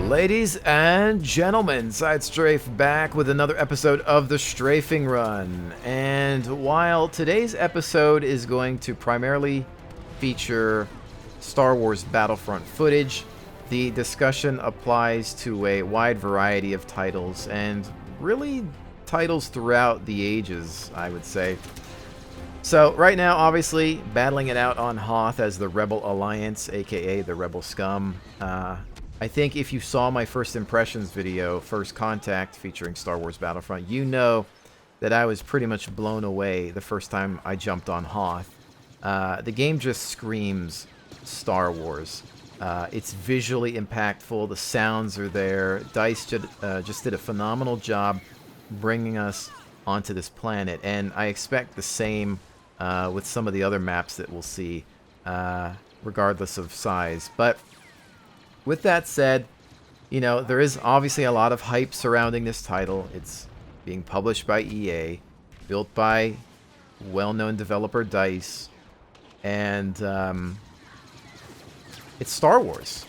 Ladies and gentlemen, SideStrafe back with another episode of the Strafing Run. And while today's episode is going to primarily feature Star Wars Battlefront footage, the discussion applies to a wide variety of titles, and really titles throughout the ages, I would say. So right now, obviously, battling it out on Hoth as the Rebel Alliance, aka the Rebel Scum. I think if you saw my first impressions video, First Contact, featuring Star Wars Battlefront, you know that I was pretty much blown away the first time I jumped on Hoth. The game just screams Star Wars. It's visually impactful, the sounds are there. DICE just did a phenomenal job bringing us onto this planet, and I expect the same with some of the other maps that we'll see, regardless of size. But with that said, you know, there is obviously a lot of hype surrounding this title. It's being published by EA, built by well-known developer DICE, and it's Star Wars,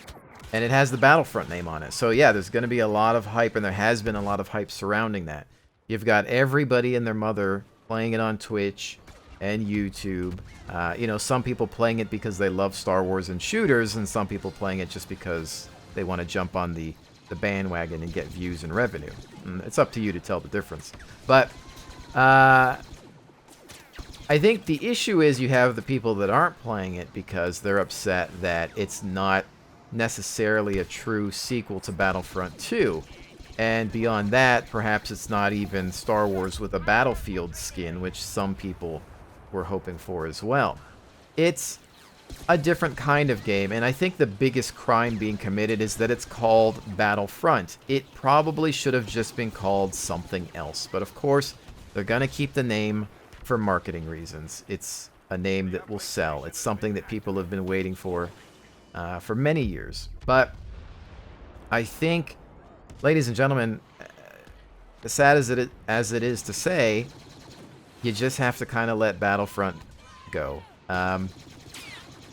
and it has the Battlefront name on it. So yeah, there's going to be a lot of hype, and there has been a lot of hype surrounding that. You've got everybody and their mother playing it on Twitch and YouTube. You know, some people playing it because they love Star Wars and shooters, and some people playing it just because they want to jump on the bandwagon and get views and revenue. And it's up to you to tell the difference. But I think the issue is you have the people that aren't playing it because they're upset that it's not necessarily a true sequel to Battlefront 2. And beyond that, perhaps it's not even Star Wars with a Battlefield skin, which some people were hoping for as well. It's a different kind of game, and I think the biggest crime being committed is that it's called Battlefront. It probably should have just been called something else, but of course, they're going to keep the name for marketing reasons. It's a name that will sell. It's something that people have been waiting for many years. But I think, ladies and gentlemen, as sad as it is to say, you just have to kind of let Battlefront go.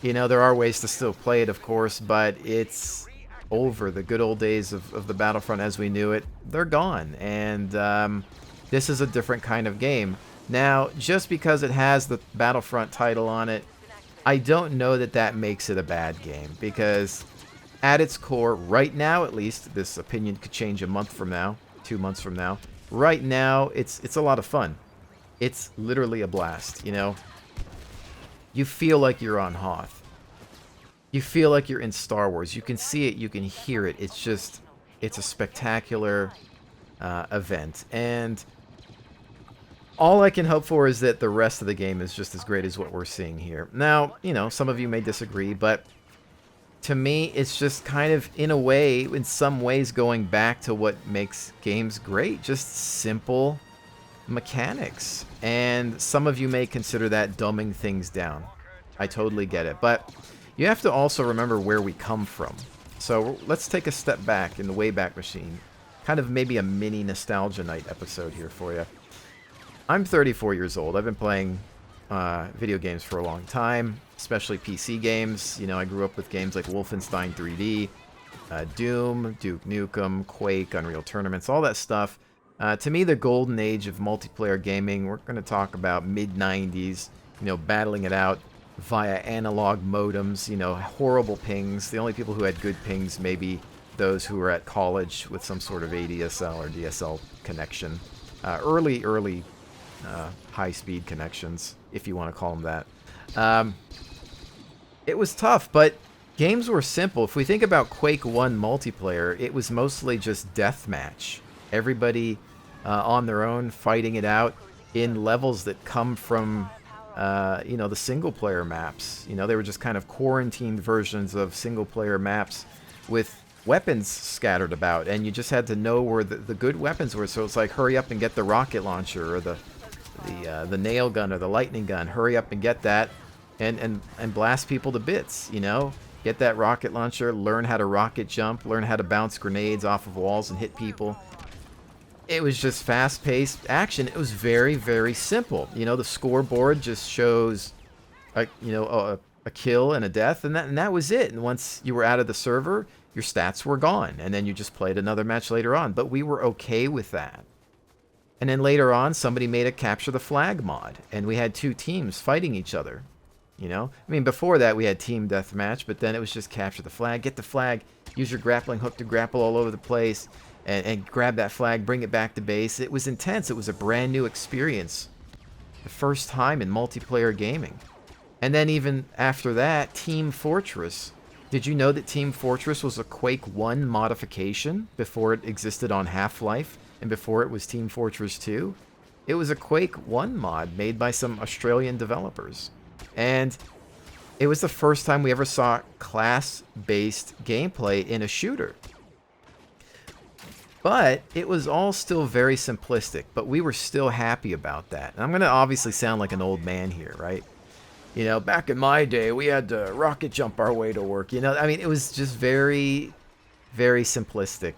You know, there are ways to still play it, of course, but it's over. The good old days of the Battlefront as we knew it, they're gone. And this is a different kind of game. Now, just because it has the Battlefront title on it, I don't know that that makes it a bad game. Because at its core, right now at least, this opinion could change a month from now, 2 months from now. Right now, it's a lot of fun. It's literally a blast, you know? You feel like you're on Hoth. You feel like you're in Star Wars. You can see it, you can hear it. It's just, it's a spectacular event. And all I can hope for is that the rest of the game is just as great as what we're seeing here. Now, you know, some of you may disagree, but to me, it's just kind of, in a way, in some ways, going back to what makes games great. Just simple mechanics. And some of you may consider that dumbing things down. I totally get it. But you have to also remember where we come from. So let's take a step back in the Wayback Machine. Kind of maybe a mini Nostalgia Night episode here for you. I'm 34 years old. I've been playing video games for a long time, especially PC games. You know, I grew up with games like Wolfenstein 3D, Doom, Duke Nukem, Quake, Unreal Tournaments, all that stuff. To me, the golden age of multiplayer gaming, we're going to talk about mid-90s, you know, battling it out via analog modems, you know, horrible pings. The only people who had good pings maybe those who were at college with some sort of ADSL or DSL connection. Early high-speed connections, if you want to call them that. It was tough, but games were simple. If we think about Quake 1 multiplayer, it was mostly just deathmatch. Everybody on their own fighting it out in levels that come from, you know, the single-player maps. You know, they were just kind of quarantined versions of single-player maps with weapons scattered about, and you just had to know where the good weapons were. So it's like, hurry up and get the rocket launcher or the nail gun or the lightning gun. Hurry up and get that and blast people to bits, you know? Get that rocket launcher, learn how to rocket jump, learn how to bounce grenades off of walls and hit people. It was just fast-paced action. It was very, very simple. You know, the scoreboard just shows, a kill and a death, and that was it. And once you were out of the server, your stats were gone, and then you just played another match later on. But we were okay with that. And then later on, somebody made a capture the flag mod, and we had 2 teams fighting each other. You know? I mean, before that, we had team deathmatch, but then it was just capture the flag, get the flag, use your grappling hook to grapple all over the place, and grab that flag, bring it back to base. It was intense. It was a brand new experience. The first time in multiplayer gaming. And then even after that, Team Fortress. Did you know that Team Fortress was a Quake 1 modification before it existed on Half-Life and before it was Team Fortress 2? It was a Quake 1 mod made by some Australian developers. And it was the first time we ever saw class-based gameplay in a shooter. But it was all still very simplistic, but we were still happy about that. And I'm going to obviously sound like an old man here, right? You know, back in my day, we had to rocket jump our way to work. You know, I mean, it was just very, very simplistic.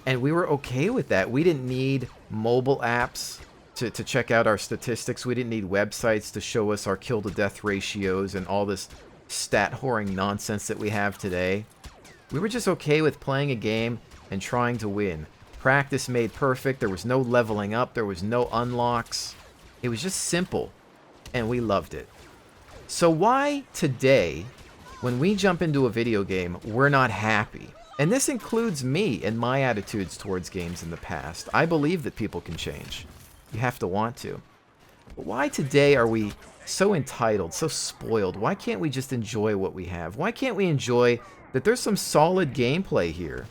And we were okay with that. We didn't need mobile apps to check out our statistics. We didn't need websites to show us our kill-to-death ratios and all this stat-whoring nonsense that we have today. We were just okay with playing a game and trying to win. Practice made perfect. There was no leveling up. There was no unlocks. It was just simple. And we loved it. So why today, when we jump into a video game, we're not happy? And this includes me and my attitudes towards games in the past. I believe that people can change. You have to want to. But why today are we so entitled, so spoiled? Why can't we just enjoy what we have? Why can't we enjoy that there's some solid gameplay here?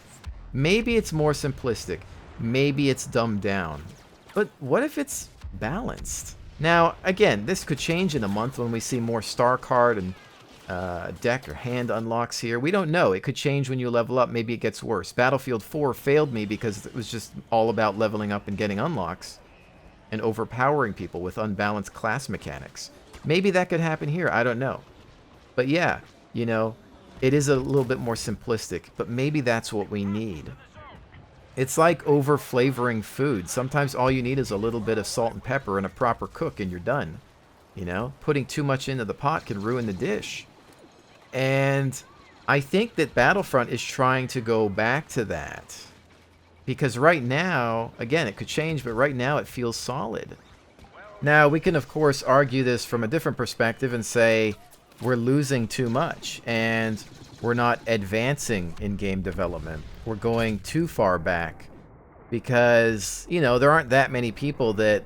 Maybe it's more simplistic. Maybe it's dumbed down. But what if it's balanced? Now, again, this could change in a month when we see more star card and deck or hand unlocks here. We don't know. It could change when you level up. Maybe it gets worse. Battlefield 4 failed me because it was just all about leveling up and getting unlocks and overpowering people with unbalanced class mechanics. Maybe that could happen here. I don't know. But yeah, you know, it is a little bit more simplistic, but maybe that's what we need. It's like over-flavoring food. Sometimes all you need is a little bit of salt and pepper and a proper cook and you're done. You know, putting too much into the pot can ruin the dish. And I think that Battlefront is trying to go back to that. Because right now, again, it could change, but right now it feels solid. Now, we can, of course, argue this from a different perspective and say we're losing too much and we're not advancing in game development. We're going too far back because, you know, there aren't that many people that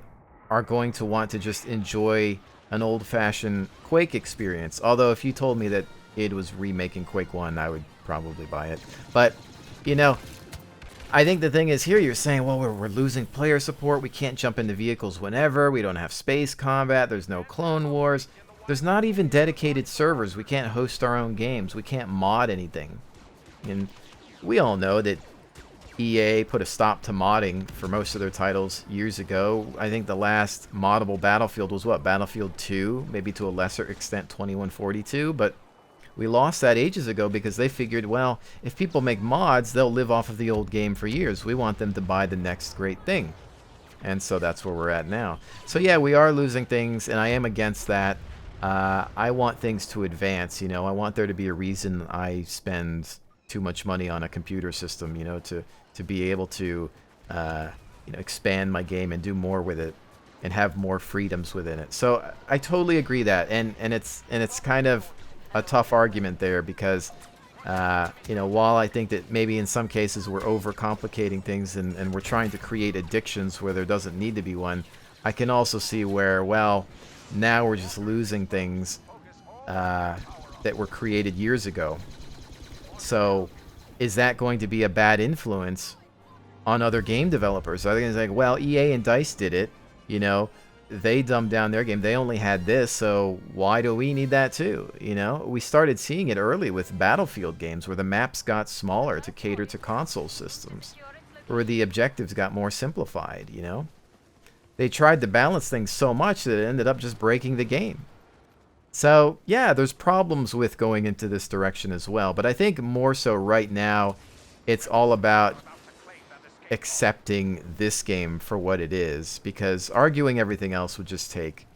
are going to want to just enjoy an old-fashioned Quake experience. Although if you told me that it was remaking Quake 1, I would probably buy it. But, you know, I think the thing is here, you're saying, well, we're losing player support. We can't jump into vehicles whenever. We don't have space combat. There's no Clone Wars. There's not even dedicated servers. We can't host our own games. We can't mod anything. And we all know that EA put a stop to modding for most of their titles years ago. I think the last moddable Battlefield was what? Battlefield 2? Maybe to a lesser extent 2142. But we lost that ages ago because they figured, well, if people make mods, they'll live off of the old game for years. We want them to buy the next great thing. And so that's where we're at now. So yeah, we are losing things, and I am against that. I want things to advance, you know. I want there to be a reason I spend too much money on a computer system, you know, to be able to, you know, expand my game and do more with it and have more freedoms within it. So I totally agree that, and it's kind of a tough argument there because, you know, while I think that maybe in some cases we're overcomplicating things and we're trying to create addictions where there doesn't need to be one, I can also see where, well, now we're just losing things that were created years ago. So is that going to be a bad influence on other game developers? Are they going to say, well, EA and DICE did it, you know, they dumbed down their game. They only had this, so why do we need that too? You know, we started seeing it early with Battlefield games where the maps got smaller to cater to console systems, where the objectives got more simplified, you know. They tried to balance things so much that it ended up just breaking the game. So, yeah, there's problems with going into this direction as well. But I think more so right now, it's all about accepting this game for what it is. Because arguing everything else would just take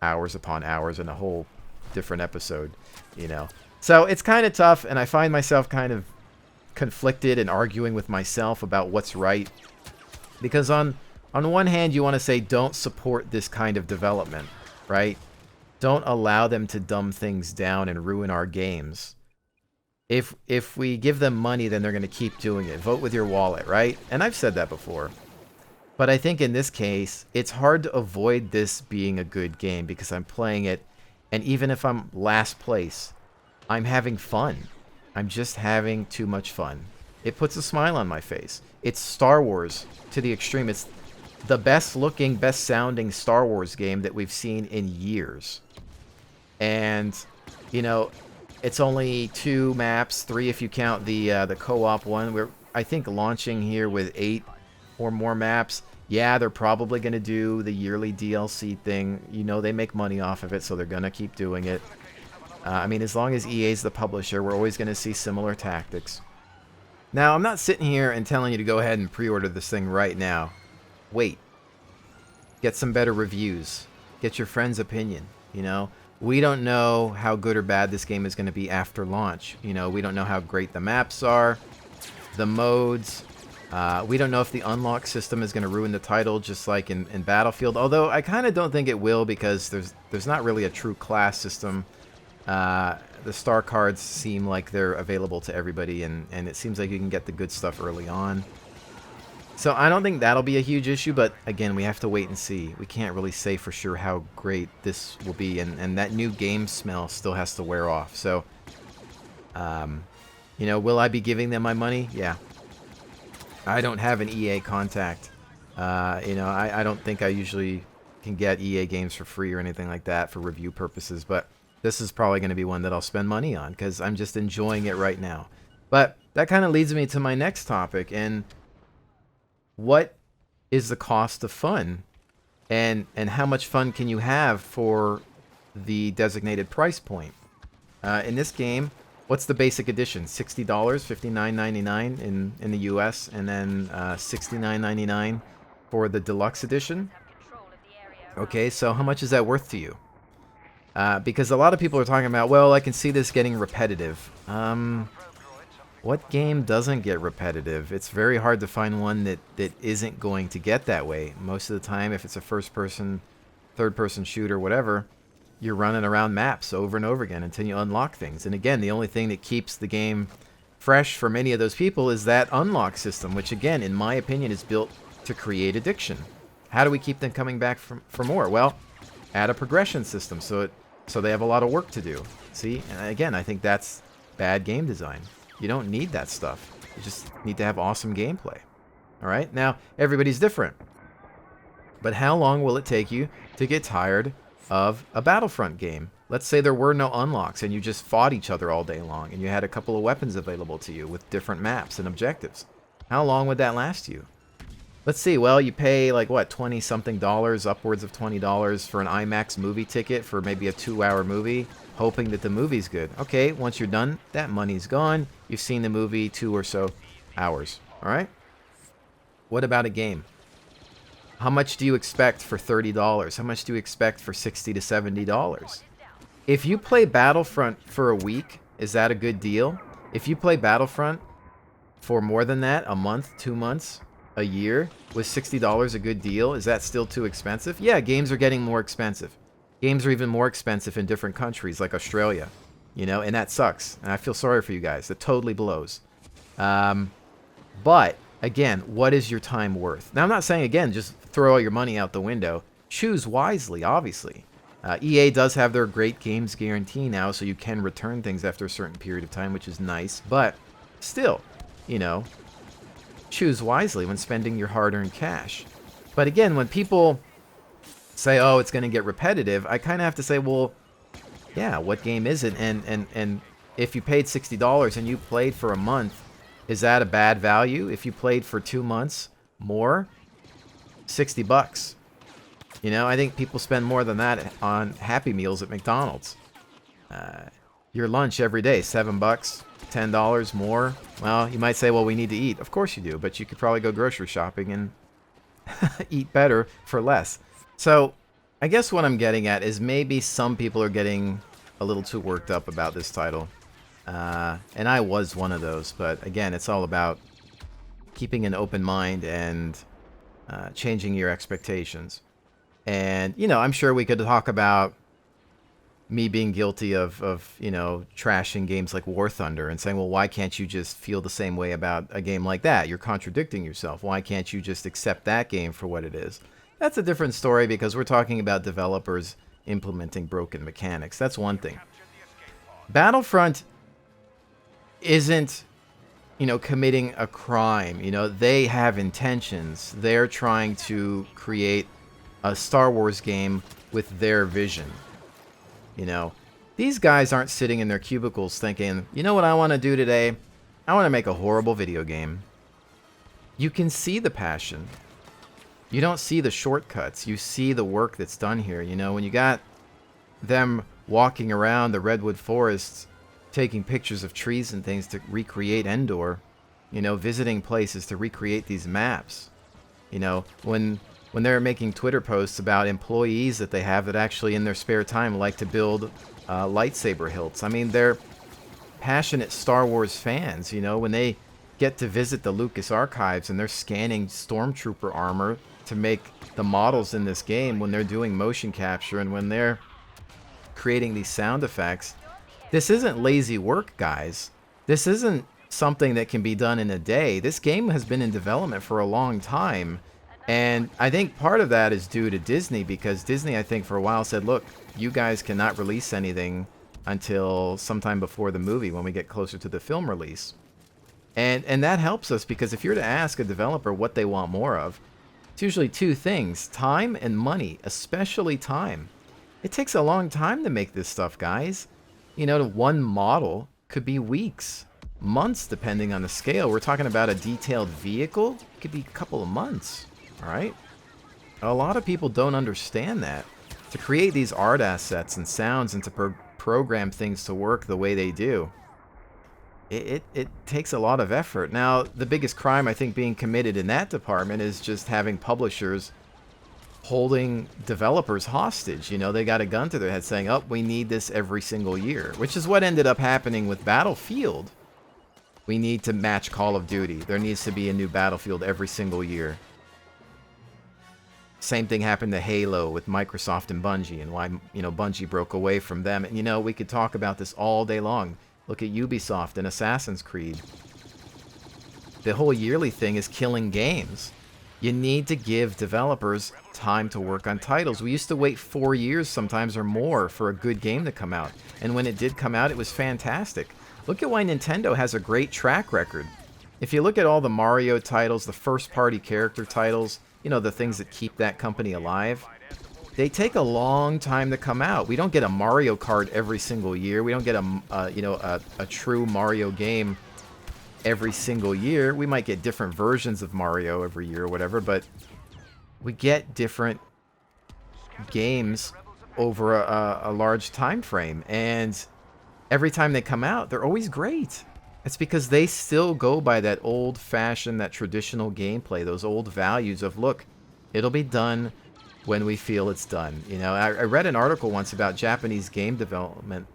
hours upon hours and a whole different episode, you know. So it's kind of tough, and I find myself kind of conflicted and arguing with myself about what's right. Because on one hand, you want to say don't support this kind of development, right? Don't allow them to dumb things down and ruin our games. If we give them money, then they're going to keep doing it. Vote with your wallet, right? And I've said that before. But I think in this case, it's hard to avoid this being a good game because I'm playing it, and even if I'm last place, I'm having fun. I'm just having too much fun. It puts a smile on my face. It's Star Wars to the extreme. It's the best looking, best sounding Star Wars game that we've seen in years. And, you know, it's only 2 maps, 3 if you count the co-op one. We're, I think, launching here with 8 or more maps. Yeah, they're probably going to do the yearly DLC thing. You know, they make money off of it, so they're going to keep doing it. I mean, as long as EA's the publisher, we're always going to see similar tactics. Now, I'm not sitting here and telling you to go ahead and pre-order this thing right now. Wait. Get some better reviews. Get your friend's opinion, you know? We don't know how good or bad this game is going to be after launch. You know, we don't know how great the maps are, the modes. We don't know if the unlock system is going to ruin the title, just like in Battlefield. Although I kind of don't think it will, because there's not really a true class system. The star cards seem like they're available to everybody, and it seems like you can get the good stuff early on. So I don't think that'll be a huge issue, but again, we have to wait and see. We can't really say for sure how great this will be, and that new game smell still has to wear off. So, you know, will I be giving them my money? Yeah. I don't have an EA contact. You know, I don't think I usually can get EA games for free or anything like that for review purposes, but this is probably going to be one that I'll spend money on because I'm just enjoying it right now. But that kind of leads me to my next topic, and what is the cost of fun, and how much fun can you have for the designated price point? In this game, what's the basic edition? $60, $59.99 in the US, and then $69.99 for the deluxe edition. Okay, so how much is that worth to you? Because a lot of people are talking about, well, I can see this getting repetitive. What game doesn't get repetitive? It's very hard to find one that isn't going to get that way. Most of the time, if it's a first-person, third-person shooter, whatever, you're running around maps over and over again until you unlock things. And again, the only thing that keeps the game fresh for many of those people is that unlock system, which again, in my opinion, is built to create addiction. How do we keep them coming back for more? Well, add a progression system so they have a lot of work to do. See? And again, I think that's bad game design. You don't need that stuff. You just need to have awesome gameplay. Alright? Now, everybody's different. But how long will it take you to get tired of a Battlefront game? Let's say there were no unlocks and you just fought each other all day long and you had a couple of weapons available to you with different maps and objectives. How long would that last you? Let's see, well, you pay like, what, $20-something, upwards of $20 for an IMAX movie ticket for maybe a 2-hour movie, hoping that the movie's good. Okay, once you're done, that money's gone. You've seen the movie 2 or so hours, all right? What about a game? How much do you expect for $30? How much do you expect for $60 to $70? If you play Battlefront for a week, is that a good deal? If you play Battlefront for more than that, a month, 2 months, a year, was $60 a good deal? Is that still too expensive? Yeah, games are getting more expensive. Games are even more expensive in different countries like Australia, you know, and that sucks. And I feel sorry for you guys. That totally blows. But, again, what is your time worth? Now, I'm not saying, again, just throw all your money out the window. Choose wisely, obviously. EA does have their great games guarantee now, so you can return things after a certain period of time, which is nice. But, still, you know, choose wisely when spending your hard-earned cash. But, again, when people say, oh, it's going to get repetitive, I kind of have to say, well, yeah, what game is it? And if you paid $60 and you played for a month, is that a bad value? If you played for 2 months more, $60. You know, I think people spend more than that on Happy Meals at McDonald's. Your lunch every day, $7, $10 more. Well, you might say, well, we need to eat. Of course you do, but you could probably go grocery shopping and eat better for less. So, I guess what I'm getting at is maybe some people are getting a little too worked up about this title. And I was one of those. But again, it's all about keeping an open mind and changing your expectations. And, you know, I'm sure we could talk about me being guilty of, you know, trashing games like War Thunder and saying, well, why can't you just feel the same way about a game like that? You're contradicting yourself. Why can't you just accept that game for what it is? That's a different story because we're talking about developers implementing broken mechanics. That's one thing. Battlefront isn't, you know, committing a crime. You know, they have intentions. They're trying to create a Star Wars game with their vision. You know, these guys aren't sitting in their cubicles thinking, you know what I want to do today? I want to make a horrible video game. You can see the passion. You don't see the shortcuts. You see the work that's done here. You know, when you got them walking around the redwood forests, taking pictures of trees and things to recreate Endor, you know, visiting places to recreate these maps. You know, when they're making Twitter posts about employees that they have that actually in their spare time like to build lightsaber hilts. I mean, they're passionate Star Wars fans, you know, when they get to visit the Lucas archives and they're scanning stormtrooper armor to make the models in this game, when they're doing motion capture and when they're creating these sound effects. This isn't lazy work, guys. This isn't something that can be done in a day. This game has been in development for a long time. And I think part of that is due to Disney, because Disney, I think, for a while said, look, you guys cannot release anything until sometime before the movie when we get closer to the film release. And that helps us, because if you're to ask a developer what they want more of, it's usually two things: time and money, especially time. It takes a long time to make this stuff, guys. You know, one model could be weeks, months, depending on the scale. We're talking about a detailed vehicle. It could be a couple of months. All right? A lot of people don't understand that. To create these art assets and sounds and to program things to work the way they do, it takes a lot of effort. Now, the biggest crime, I think, being committed in that department is just having publishers holding developers hostage. You know, they got a gun to their head saying, oh, we need this every single year, which is what ended up happening with Battlefield. We need to match Call of Duty. There needs to be a new Battlefield every single year. Same thing happened to Halo with Microsoft and Bungie, and why, you know, Bungie broke away from them. And, you know, we could talk about this all day long. Look at Ubisoft and Assassin's Creed. The whole yearly thing is killing games. You need to give developers time to work on titles. We used to wait 4 years sometimes or more for a good game to come out. And when it did come out, it was fantastic. Look at why Nintendo has a great track record. If you look at all the Mario titles, the first-party character titles, you know, the things that keep that company alive, they take a long time to come out. We don't get a Mario Kart every single year. We don't get a true Mario game every single year. We might get different versions of Mario every year or whatever, but we get different games over a large time frame. And every time they come out, they're always great. It's because they still go by that old-fashioned, that traditional gameplay, those old values of, look, it'll be done when we feel it's done. You know, I read an article once about Japanese game development,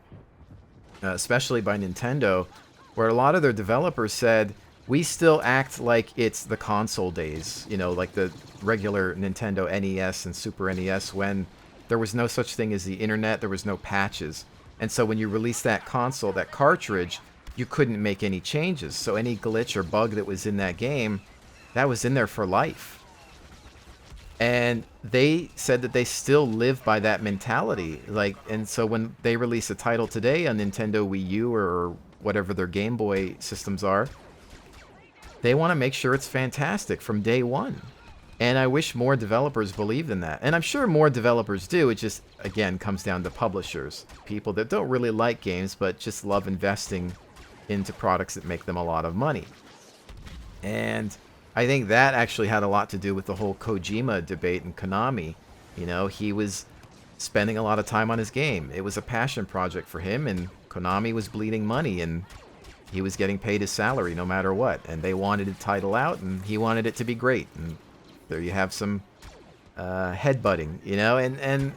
especially by Nintendo, where a lot of their developers said, we still act like it's the console days, you know, like the regular Nintendo NES and Super NES, when there was no such thing as the internet, there was no patches. And so when you release that console, that cartridge, you couldn't make any changes. So any glitch or bug that was in that game, that was in there for life. And they said that they still live by that mentality. Like, and so when they release a title today on Nintendo Wii U or whatever their Game Boy systems are, they want to make sure it's fantastic from day one. And I wish more developers believed in that. And I'm sure more developers do. It just, again, comes down to publishers. People that don't really like games, but just love investing into products that make them a lot of money. And I think that actually had a lot to do with the whole Kojima debate in Konami. You know, he was spending a lot of time on his game. It was a passion project for him, and Konami was bleeding money, and he was getting paid his salary no matter what. And they wanted a title out, and he wanted it to be great. And there you have some headbutting, you know? And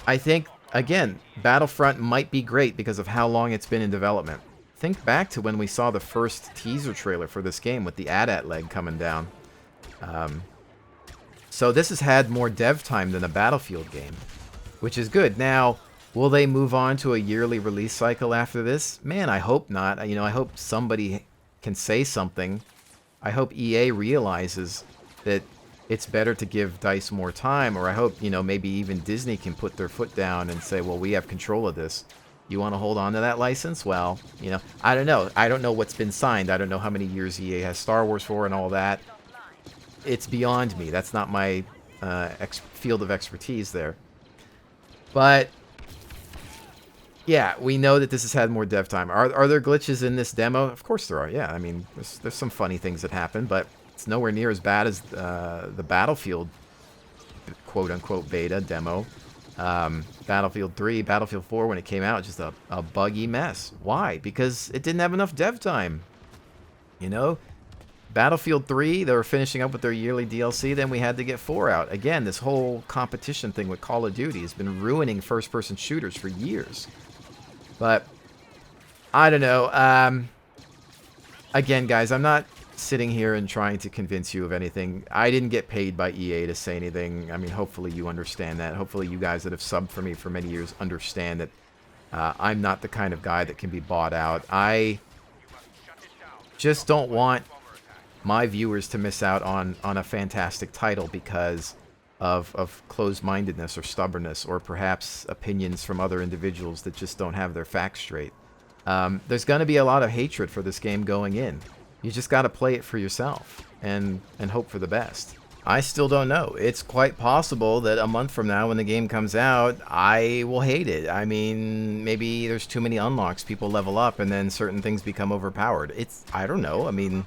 I think again, Battlefront might be great because of how long it's been in development. Think back to when we saw the first teaser trailer for this game with the AT-AT leg coming down. So this has had more dev time than a Battlefield game, which is good. Now, will they move on to a yearly release cycle after this? Man, I hope not. You know, I hope somebody can say something. I hope EA realizes that it's better to give DICE more time, or I hope, you know, maybe even Disney can put their foot down and say, well, we have control of this. You want to hold on to that license? Well, you know, I don't know. I don't know what's been signed. I don't know how many years EA has Star Wars for and all that. It's beyond me. That's not my field of expertise there. But yeah, we know that this has had more dev time. Are there glitches in this demo? Of course there are. Yeah, I mean, there's some funny things that happen, but it's nowhere near as bad as the Battlefield quote-unquote beta demo. Battlefield 3, Battlefield 4, when it came out, just a buggy mess. Why? Because it didn't have enough dev time. You know? Battlefield 3, they were finishing up with their yearly DLC, then we had to get 4 out. Again, this whole competition thing with Call of Duty has been ruining first-person shooters for years. But, I don't know. Again, guys, I'm not sitting here and trying to convince you of anything. I didn't get paid by EA to say anything. I mean, hopefully you understand that. Hopefully you guys that have subbed for me for many years understand that I'm not the kind of guy that can be bought out. I just don't want my viewers to miss out on a fantastic title because of closed-mindedness or stubbornness, or perhaps opinions from other individuals that just don't have their facts straight. There's going to be a lot of hatred for this game going in. You just got to play it for yourself and hope for the best. I still don't know. It's quite possible that a month from now when the game comes out, I will hate it. I mean, maybe there's too many unlocks, people level up, and then certain things become overpowered. I don't know. I mean,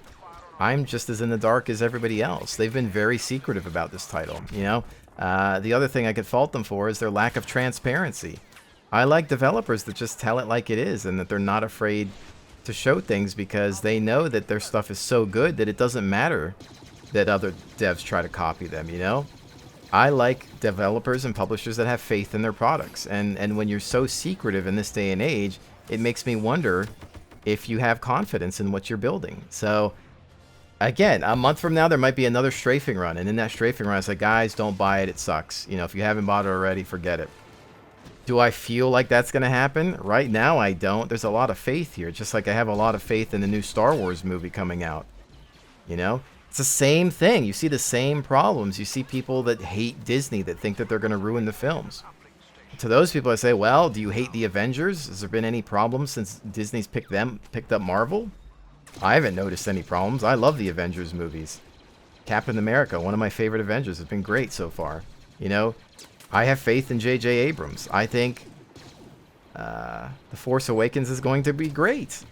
I'm just as in the dark as everybody else. They've been very secretive about this title, you know? The other thing I could fault them for is their lack of transparency. I like developers that just tell it like it is and that they're not afraid to show things because they know that their stuff is so good that it doesn't matter that other devs try to copy them, you know? I like developers and publishers that have faith in their products. And when you're so secretive in this day and age, it makes me wonder if you have confidence in what you're building. So again, a month from now, there might be another strafing run. And in that strafing run, I say, guys, don't buy it. It sucks. You know, if you haven't bought it already, forget it. Do I feel like that's going to happen? Right now, I don't. There's a lot of faith here. Just like I have a lot of faith in the new Star Wars movie coming out. You know? It's the same thing. You see the same problems. You see people that hate Disney that think that they're going to ruin the films. To those people, I say, well, do you hate the Avengers? Has there been any problems since Disney's picked up Marvel? I haven't noticed any problems. I love the Avengers movies. Captain America, one of my favorite Avengers, has been great so far. You know, I have faith in J.J. Abrams. I think The Force Awakens is going to be great.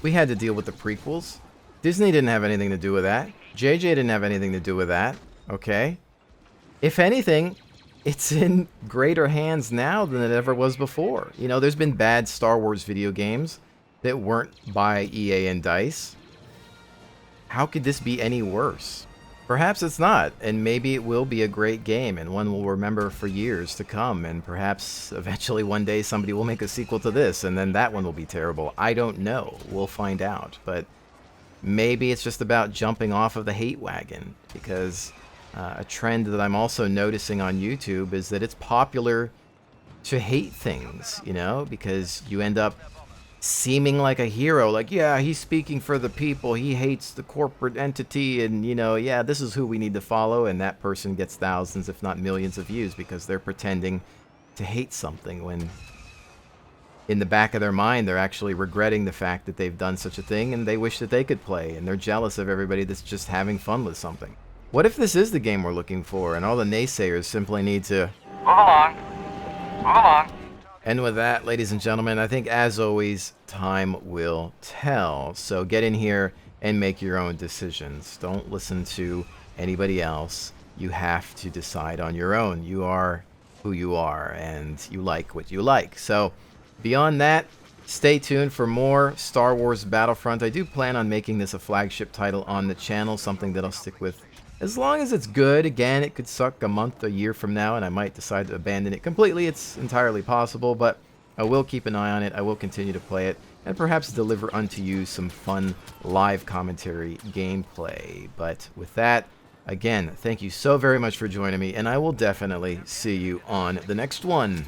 We had to deal with the prequels. Disney didn't have anything to do with that. J.J. didn't have anything to do with that. Okay? If anything, it's in greater hands now than it ever was before. You know, there's been bad Star Wars video games that weren't by EA and DICE. How could this be any worse? Perhaps it's not, and maybe it will be a great game, and one we'll remember for years to come, and perhaps eventually one day somebody will make a sequel to this, and then that one will be terrible. I don't know. We'll find out. But maybe it's just about jumping off of the hate wagon, because a trend that I'm also noticing on YouTube is that it's popular to hate things, you know, because you end up seeming like a hero, like, yeah, he's speaking for the people, he hates the corporate entity, and, you know, yeah, this is who we need to follow, and that person gets thousands, if not millions of views because they're pretending to hate something when in the back of their mind they're actually regretting the fact that they've done such a thing, and they wish that they could play, and they're jealous of everybody that's just having fun with something. What if this is the game we're looking for, and all the naysayers simply need to move along, move along? And with that, ladies and gentlemen, I think, as always, time will tell. So get in here and make your own decisions. Don't listen to anybody else. You have to decide on your own. You are who you are, and you like what you like. So beyond that, stay tuned for more Star Wars Battlefront. I do plan on making this a flagship title on the channel, something that I'll stick with As long as it's good, again, it could suck a month, a year from now, and I might decide to abandon it completely. It's entirely possible, but I will keep an eye on it. I will continue to play it, and perhaps deliver unto you some fun live commentary gameplay. But with that, again, thank you so very much for joining me, and I will definitely see you on the next one.